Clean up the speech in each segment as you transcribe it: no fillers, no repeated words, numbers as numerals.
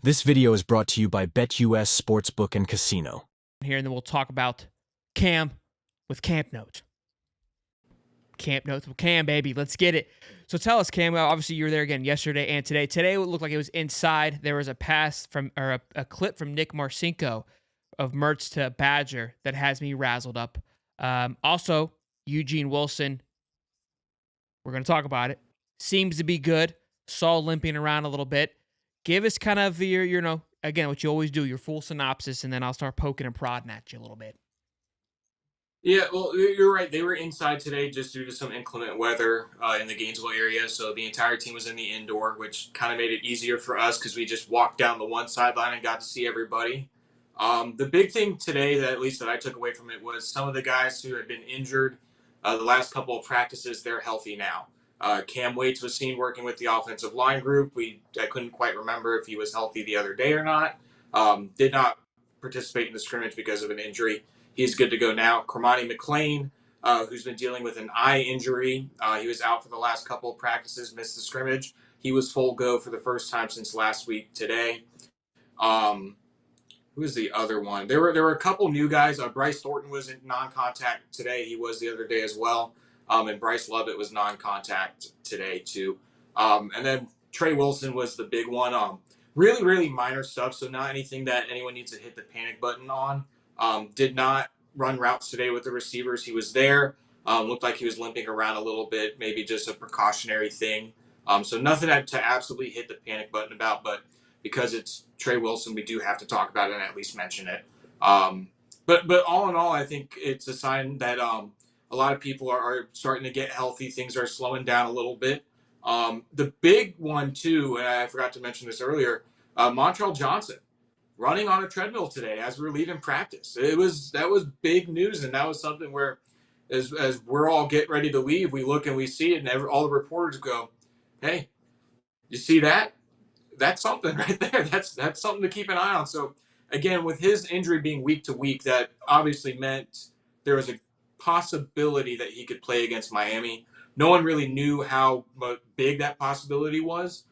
This video is brought to you by BetUS Sportsbook and Casino. Here, and then we'll talk about Cam with Camp Notes. Camp Notes with Cam, baby. Let's get it. So tell us, Cam, obviously you were there again yesterday and today. Today it looked like it was inside. There was a pass from, or a clip from Nick Marcinko of Mertz to Badger that has me razzled up. Also, Eugene Wilson, we're going to talk about it. Seems to be good. Saw limping around a little bit. Give us kind of your, again, what you always do, your full synopsis, and then I'll start poking and prodding at you a little bit. Yeah, well, you're right. They were inside today just due to some inclement weather in the Gainesville area. So the entire team was in the indoor, which kind of made it easier for us because we just walked down the one sideline and got to see everybody. The big thing today, that at least that I took away from it, was some of the guys who had been injured the last couple of practices, they're healthy now. Cam Waits was seen working with the offensive line group. I couldn't quite remember if he was healthy the other day or not. Did not participate in the scrimmage because of an injury. He's good to go now. Cormani McLean, who's been dealing with an eye injury. He was out for the last couple of practices, missed the scrimmage. He was full go for the first time since last week today. Who was the other one? There were a couple new guys. Bryce Thornton was in non-contact today. He was the other day as well. And Bryce Lovett was non-contact today too. And then Trey Wilson was the big one. Really, really minor stuff. So not anything that anyone needs to hit the panic button on. Did not run routes today with the receivers. He was there. Looked like he was limping around a little bit. Maybe just a precautionary thing. So nothing to absolutely hit the panic button about. But because it's Trey Wilson, we do have to talk about it and at least mention it. But all in all, I think it's a sign that a lot of people are starting to get healthy. Things are slowing down a little bit. The big one, too, and I forgot to mention this earlier, Montrell Johnson running on a treadmill today as we were leaving practice. That was big news, and that was something where as we're all getting ready to leave, we look and we see it, and all the reporters go, hey, you see that? That's something right there. That's something to keep an eye on. So, again, with his injury being week to week, that obviously meant there was a possibility that he could play against Miami. No one really knew how big that possibility was.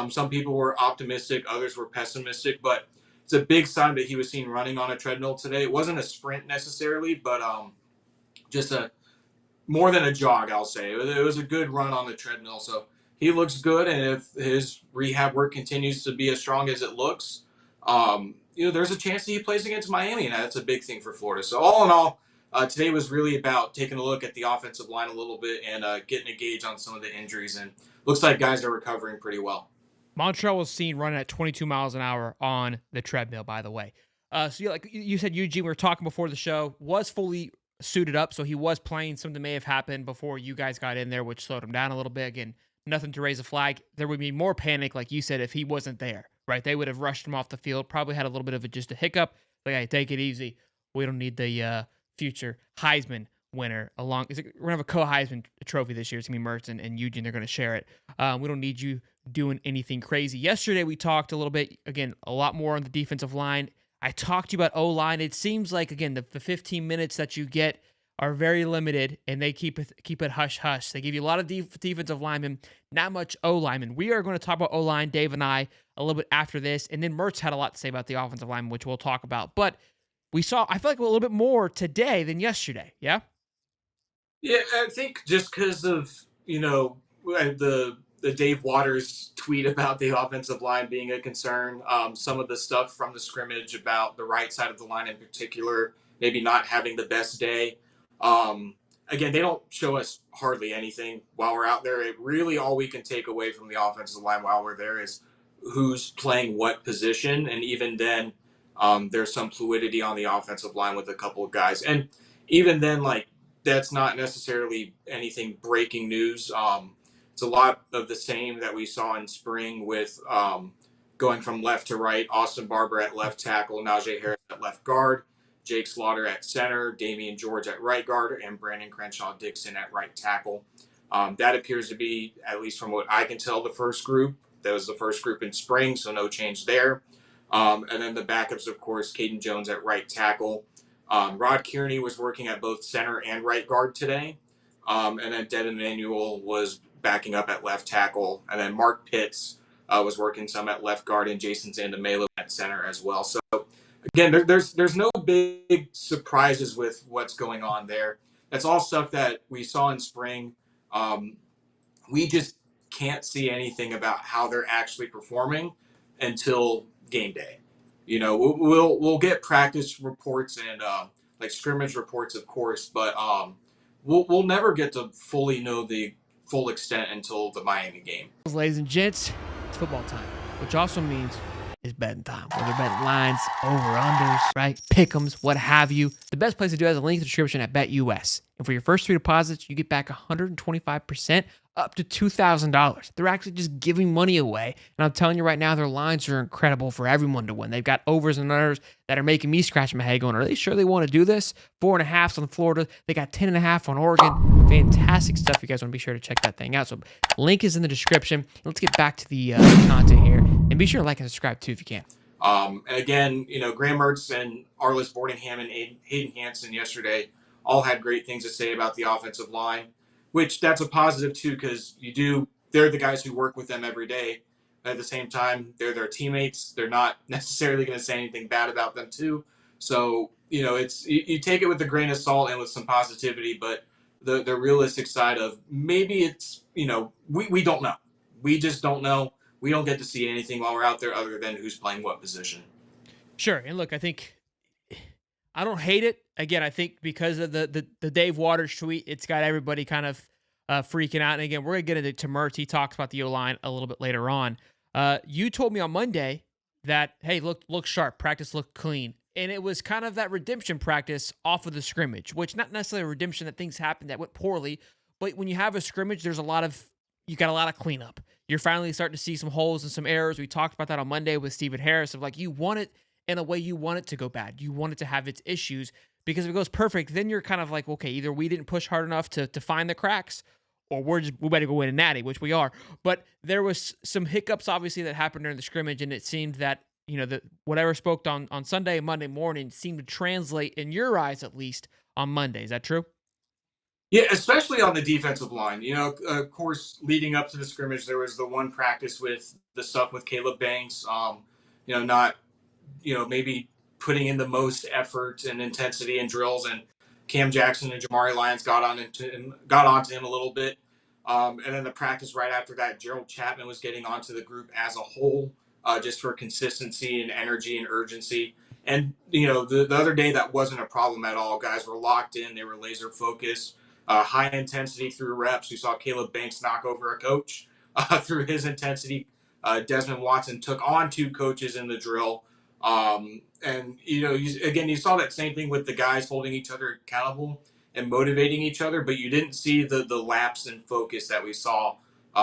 Some people were optimistic, others were pessimistic, but it's a big sign that he was seen running on a treadmill today. It wasn't a sprint necessarily, but just more than a jog, I'll say. It was a good run on the treadmill. So he looks good, and if his rehab work continues to be as strong as it looks, there's a chance that he plays against Miami, and that's a big thing for Florida. So all in all, today was really about taking a look at the offensive line a little bit and getting a gauge on some of the injuries, and looks like guys are recovering pretty well. Montrell was seen running at 22 miles an hour on the treadmill, by the way. So like you said, Eugene, we were talking before the show, was fully suited up, so he was playing. Something may have happened before you guys got in there, which slowed him down a little bit. Again, nothing to raise a flag. There would be more panic, like you said, if he wasn't there, right? They would have rushed him off the field, probably had a little bit of just a hiccup. Like, hey, take it easy. We don't need the future Heisman winner along. We're going to have a co-Heisman trophy this year. It's going to be Mertz and Eugene. They're going to share it. We don't need you doing anything crazy. Yesterday, we talked a little bit, again, a lot more on the defensive line. I talked to you about O-line. It seems like, again, the 15 minutes that you get are very limited, and they keep it hush-hush. They give you a lot of defensive linemen, not much O-linemen. We are going to talk about O-line, Dave and I, a little bit after this, and then Mertz had a lot to say about the offensive linemen, which we'll talk about. But I feel like a little bit more today than yesterday, yeah? Yeah, I think just because of, the Dave Waters tweet about the offensive line being a concern, some of the stuff from the scrimmage about the right side of the line in particular, maybe not having the best day. Again, they don't show us hardly anything while we're out there. It really, all we can take away from the offensive line while we're there is who's playing what position. And even then, there's some fluidity on the offensive line with a couple of guys. And even then, that's not necessarily anything breaking news. It's a lot of the same that we saw in spring with going from left to right. Austin Barber at left tackle, Najee Harris at left guard, Jake Slaughter at center, Damian George at right guard, and Brandon Crenshaw Dixon at right tackle. That appears to be, at least from what I can tell, the first group. That was the first group in spring, so no change there. And then the backups, of course, Caden Jones at right tackle. Rod Kearney was working at both center and right guard today. And then Devin Manuel was backing up at left tackle. And then Mark Pitts was working some at left guard, and Jason Zandamelo at center as well. So again, there's no big surprises with what's going on there. That's all stuff that we saw in spring. We just can't see anything about how they're actually performing until game day. We'll get practice reports and like scrimmage reports, of course, but we'll never get to fully know the full extent until the Miami game. Ladies and gents, it's football time, which also means it's betting time. Whether betting lines, over-unders, right, pick'ems, what have you. The best place to do it is a link in the description at BetUS. And for your first 3 deposits, you get back 125% up to $2,000. They're actually just giving money away. And I'm telling you right now, their lines are incredible for everyone to win. They've got overs and unders that are making me scratch my head going, are they sure they want to do this? 4.5s on Florida. They got 10.5 on Oregon. Fantastic stuff. You guys want to be sure to check that thing out. So link is in the description. Let's get back to the content here. And be sure to like and subscribe too if you can. And again, Graham Mertz and Arliss Boardingham and Hayden Hansen yesterday all had great things to say about the offensive line, which that's a positive too, because they're the guys who work with them every day. At the same time, they're their teammates. They're not necessarily going to say anything bad about them too. So, it's you take it with a grain of salt and with some positivity, but the realistic side of maybe it's, we don't know. We just don't know. We don't get to see anything while we're out there other than who's playing what position. Sure. And look, I think I don't hate it. Again, I think because of the Dave Waters tweet, it's got everybody kind of freaking out. And again, we're going to get into Mertz. He talks about the O-line a little bit later on. You told me on Monday that, hey, look sharp. Practice looked clean. And it was kind of that redemption practice off of the scrimmage, which not necessarily a redemption that things happened that went poorly. But when you have a scrimmage, you got a lot of cleanup. You're finally starting to see some holes and some errors. We talked about that on Monday with Stephen Harris of like, you want it in a way you want it to go bad. You want it to have its issues, because if it goes perfect, then you're kind of like, okay, either we didn't push hard enough to find the cracks, or we better go win a natty, which we are. But there was some hiccups obviously that happened during the scrimmage, and it seemed that, whatever spoke on Sunday and Monday morning seemed to translate in your eyes, at least on Monday. Is that true? Yeah, especially on the defensive line. Of course, leading up to the scrimmage, there was the one practice with the stuff with Caleb Banks. Not, maybe putting in the most effort and intensity in drills, and Cam Jackson and Jamari Lyons got onto him a little bit. And then the practice right after that, Gerald Chapman was getting onto the group as a whole, just for consistency and energy and urgency. And, the other day that wasn't a problem at all. Guys were locked in. They were laser focused. High intensity through reps. We saw Caleb Banks knock over a coach through his intensity. Desmond Watson took on 2 coaches in the drill. And, you saw that same thing with the guys holding each other accountable and motivating each other, but you didn't see the lapse in focus that we saw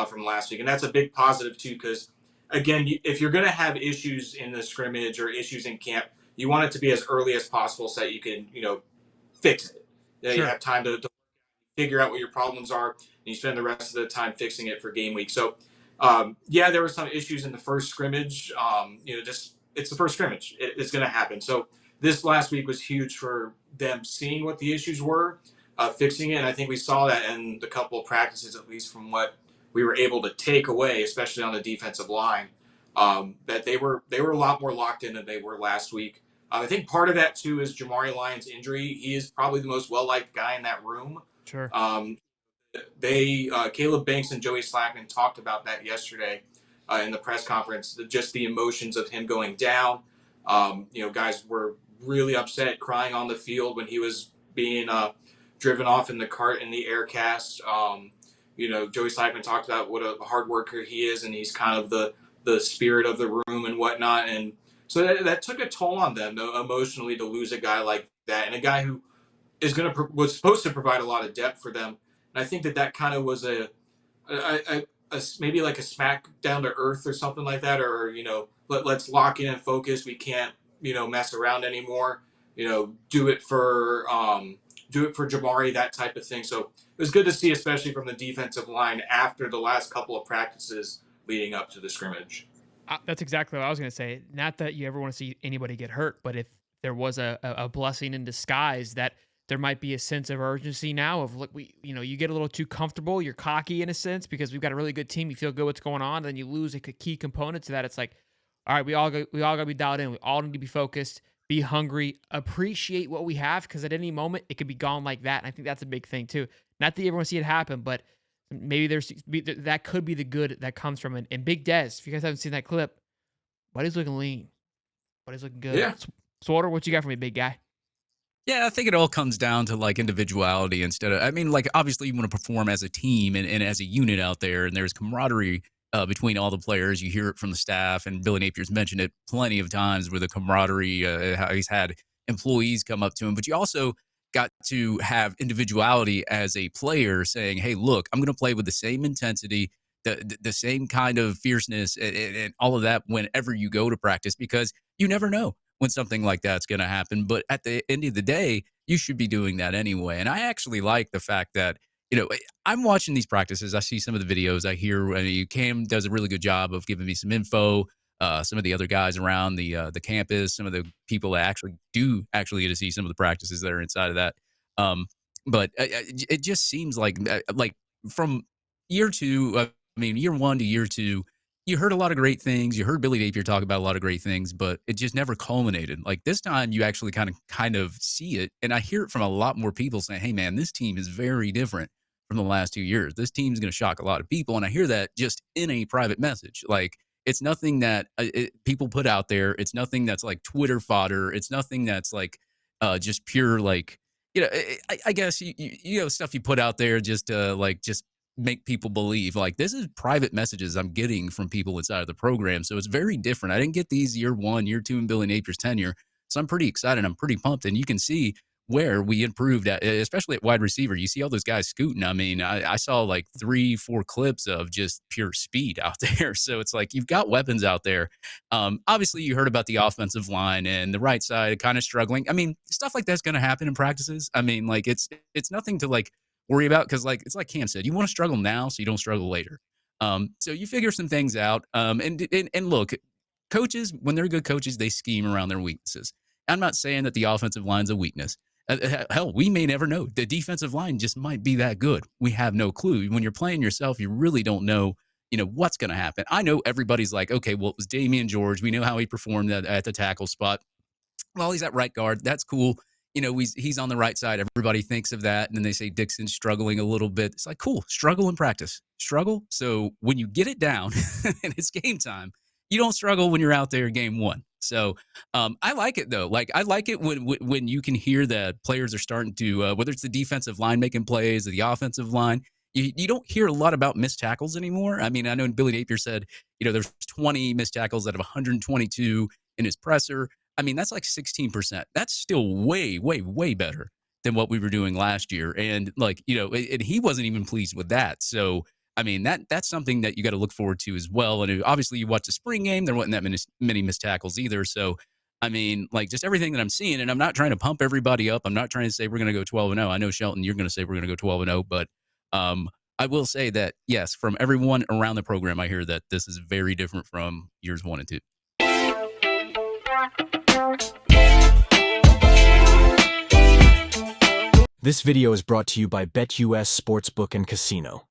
from last week. And that's a big positive too, because again, if you're going to have issues in the scrimmage or issues in camp, you want it to be as early as possible so that you can, fix it. Sure. You have time to figure out what your problems are, and you spend the rest of the time fixing it for game week. So, there were some issues in the first scrimmage. It's the first scrimmage. It's going to happen. So this last week was huge for them seeing what the issues were, fixing it. And I think we saw that in the couple of practices, at least from what we were able to take away, especially on the defensive line, that they were a lot more locked in than they were last week. I think part of that too is Jamari Lyons' injury. He is probably the most well-liked guy in that room. Sure. Caleb Banks and Joey Slackman talked about that yesterday in the press conference. Just the emotions of him going down. Guys were really upset, crying on the field when he was being driven off in the cart in the air cast. Joey Slackman talked about what a hard worker he is, and he's kind of the spirit of the room and whatnot. And so that took a toll on them emotionally to lose a guy like that, and a guy who was supposed to provide a lot of depth for them. And I think that kind of was maybe like a smack down to earth or something like that, or let's lock in and focus. We can't mess around anymore. Do it for Jamari, that type of thing. So it was good to see, especially from the defensive line after the last couple of practices leading up to the scrimmage. That's exactly what I was going to say. Not that you ever want to see anybody get hurt, but if there was a blessing in disguise that there might be a sense of urgency now of, look, you get a little too comfortable, you're cocky in a sense because we've got a really good team, you feel good what's going on, then you lose a key component to that. It's like, all right, we all got to be dialed in. We all need to be focused, be hungry, appreciate what we have, because at any moment it could be gone like that. And I think that's a big thing too. Not that you ever want to see it happen, but maybe that could be the good that comes from it. And Big Dez, if you guys haven't seen that clip, buddy's looking lean, buddy's looking good. Yeah. Swatter, what you got for me, big guy? Yeah, I think it all comes down to like individuality instead of, I mean, like obviously you want to perform as a team and as a unit out there, and there's camaraderie between all the players. You hear it from the staff, and Billy Napier's mentioned it plenty of times where the camaraderie, how he's had employees come up to him, but you also got to have individuality as a player saying, hey, look, I'm going to play with the same intensity, the same kind of fierceness and all of that whenever you go to practice, because you never know when something like that's going to happen. But at the end of the day, you should be doing that anyway. And I actually like the fact that, I'm watching these practices. I see some of the videos. I hear Cam does a really good job of giving me some info. Some of the other guys around the campus, some of the people that actually get to see some of the practices that are inside of that. But it just seems like from year two, year one to year two, you heard a lot of great things. You heard Billy Napier talk about a lot of great things, but it just never culminated. Like this time, you actually kind of see it, and I hear it from a lot more people saying, "Hey, man, this team is very different from the last 2 years. This team's going to shock a lot of people." And I hear that just in a private message. Like it's nothing that people put out there. It's nothing that's like Twitter fodder. It's nothing that's like just pure like I guess stuff you put out there just to just make people believe. Like this is private messages I'm getting from people inside of the program, so it's very different. I didn't get these year one, year two in Billy Napier's tenure, so I'm pretty excited. I'm pretty pumped, and you can see where we improved at, especially at wide receiver. You see all those guys scooting. I mean, I saw like 3-4 clips of just pure speed out there. So it's like you've got weapons out there. Obviously, you heard about the offensive line and the right side kind of struggling. I mean, stuff like that's going to happen in practices. I mean, like it's nothing to like worry about, because like it's like Cam said, you want to struggle now so you don't struggle later. So you figure some things out. And look, coaches, when they're good coaches, they scheme around their weaknesses. I'm not saying that the offensive line's a weakness. Hell, we may never know. The defensive line just might be that good. We have no clue. When you're playing yourself, you really don't know, what's going to happen. I know everybody's like, okay, well, it was Damian George. We know how he performed at the tackle spot. Well, he's at right guard. That's cool. He's on the right side. Everybody thinks of that. And then they say Dixon's struggling a little bit. It's like, cool, struggle in practice. Struggle. So when you get it down and it's game time, you don't struggle when you're out there game one. So I like it, though. Like, I like it when you can hear that players are starting to, whether it's the defensive line making plays or the offensive line, you don't hear a lot about missed tackles anymore. I mean, I know Billy Napier said, there's 20 missed tackles out of 122 in his presser. I mean, that's like 16%. That's still way, way, way better than what we were doing last year. And like, and he wasn't even pleased with that. So, I mean, that's something that you got to look forward to as well. And obviously you watch the spring game, there wasn't that many missed tackles either. So, I mean, like just everything that I'm seeing, and I'm not trying to pump everybody up. I'm not trying to say we're going to go 12-0. I know, Shelton, you're going to say we're going to go 12-0, but I will say that, yes, from everyone around the program, I hear that this is very different from years 1 and 2. This video is brought to you by BetUS Sportsbook and Casino.